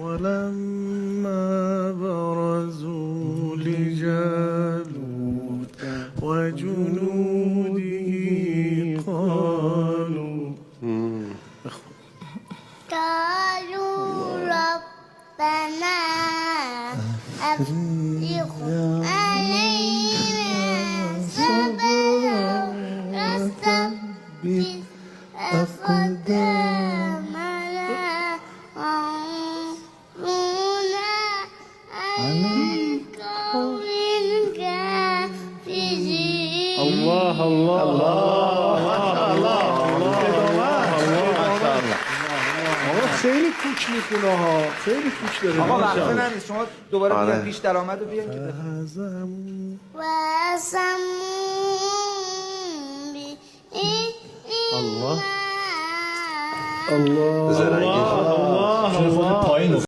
ولما برزوا لجالوت وجنوده قالوا ربنا أفرغ علينا صبرا وثبت أقدامنا وانصرنا على القوم الكافرين. الله الله خیلی کوچ میخونه ها، خیلی کوچ داره. آقا وقت نمیست، شما دوباره بیان پیش درآمد رو بیان که و الله الله الله الله